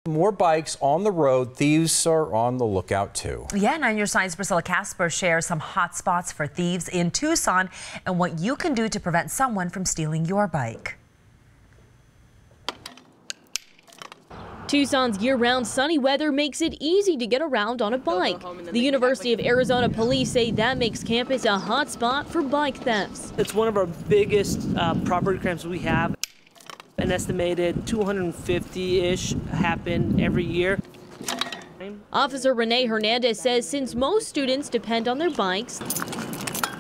More bikes on the road. Thieves are on the lookout too. Yeah, and on your side's Priscilla Casper shares some hot spots for thieves in Tucson and what you can do to prevent someone from stealing your bike. Tucson's year-round sunny weather makes it easy to get around on a bike. The University of Arizona police say that makes campus a hot spot for bike thefts. It's one of our biggest property crimes we have. An estimated 250-ish happen every year. Officer Renee Hernandez says since most students depend on their bikes,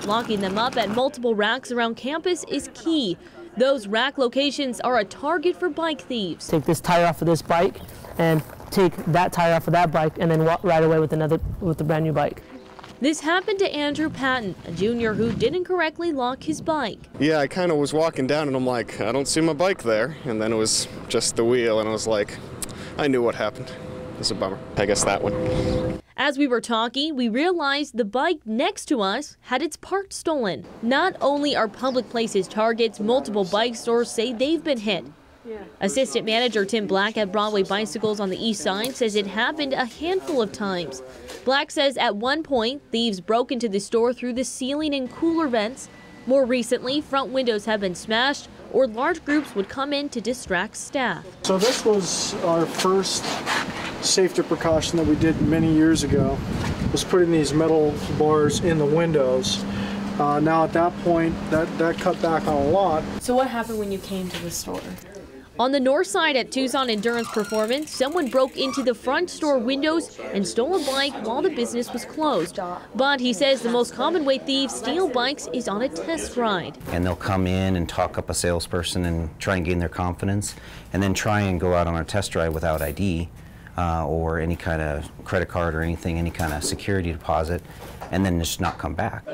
locking them up at multiple racks around campus is key. Those rack locations are a target for bike thieves. Take this tire off of this bike and take that tire off of that bike and then walk right away with a brand new bike. This happened to Andrew Patton, a junior who didn't correctly lock his bike. Yeah, I kind of was walking down and I'm like, I don't see my bike there. And then it was just the wheel and I was like, I knew what happened. It's a bummer. I guess that one. As we were talking, we realized the bike next to us had its part stolen. Not only are public places targets, multiple bike stores say they've been hit. Assistant manager Tim Black at Broadway Bicycles on the east side says it happened a handful of times. Black says at one point, thieves broke into the store through the ceiling and cooler vents. More recently, front windows have been smashed, or large groups would come in to distract staff. So this was our first safety precaution that we did many years ago, was putting these metal bars in the windows. Now at that point, that cut back on a lot. So what happened when you came to the store? On the north side at Tucson Endurance Performance, someone broke into the front store windows and stole a bike while the business was closed. But he says the most common way thieves steal bikes is on a test ride. And they'll come in and talk up a salesperson and try and gain their confidence, and then try and go out on a test drive without ID or any kind of credit card or anything, any kind of security deposit, and then just not come back.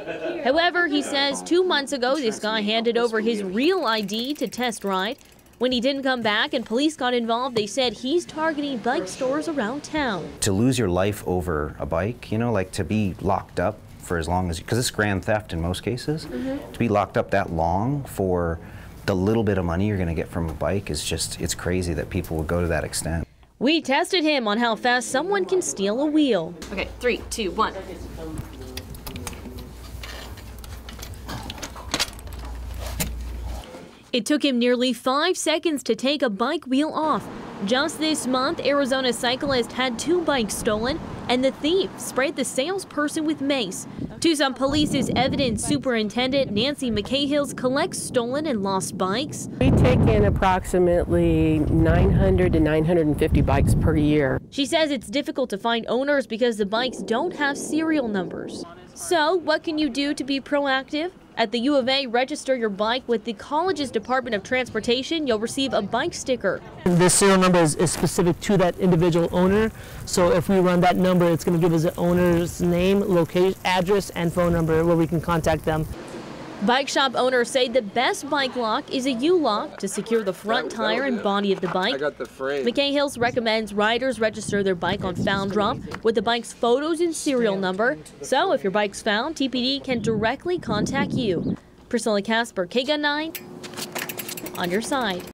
However, he says 2 months ago, this guy handed over his real ID to test ride. When he didn't come back and police got involved, they said he's targeting bike stores around town. To lose your life over a bike, you know, like to be locked up for as long as, because it's grand theft in most cases, to be locked up that long for the little bit of money you're going to get from a bike is just, it's crazy that people would go to that extent. We tested him on how fast someone can steal a wheel. Okay, 3, 2, 1. It took him nearly 5 seconds to take a bike wheel off. Just this month, Arizona cyclist had 2 bikes stolen, and the thief sprayed the salesperson with mace. Tucson Police's evidence superintendent Nancy McCahills collects stolen and lost bikes. We take in approximately 900 to 950 bikes per year. She says it's difficult to find owners because the bikes don't have serial numbers. So, what can you do to be proactive? At the U of A, register your bike with the college's Department of Transportation. You'll receive a bike sticker. This serial number is specific to that individual owner. So if we run that number, it's going to give us the owner's name, location, address, and phone number where we can contact them. Bike shop owners say the best bike lock is a U-lock to secure the front tire and body of the bike. McCahills recommends riders register their bike on Found Drop with the bike's photos and serial number. So if your bike's found, TPD can directly contact you. Priscilla Casper, KGUN 9, on your side.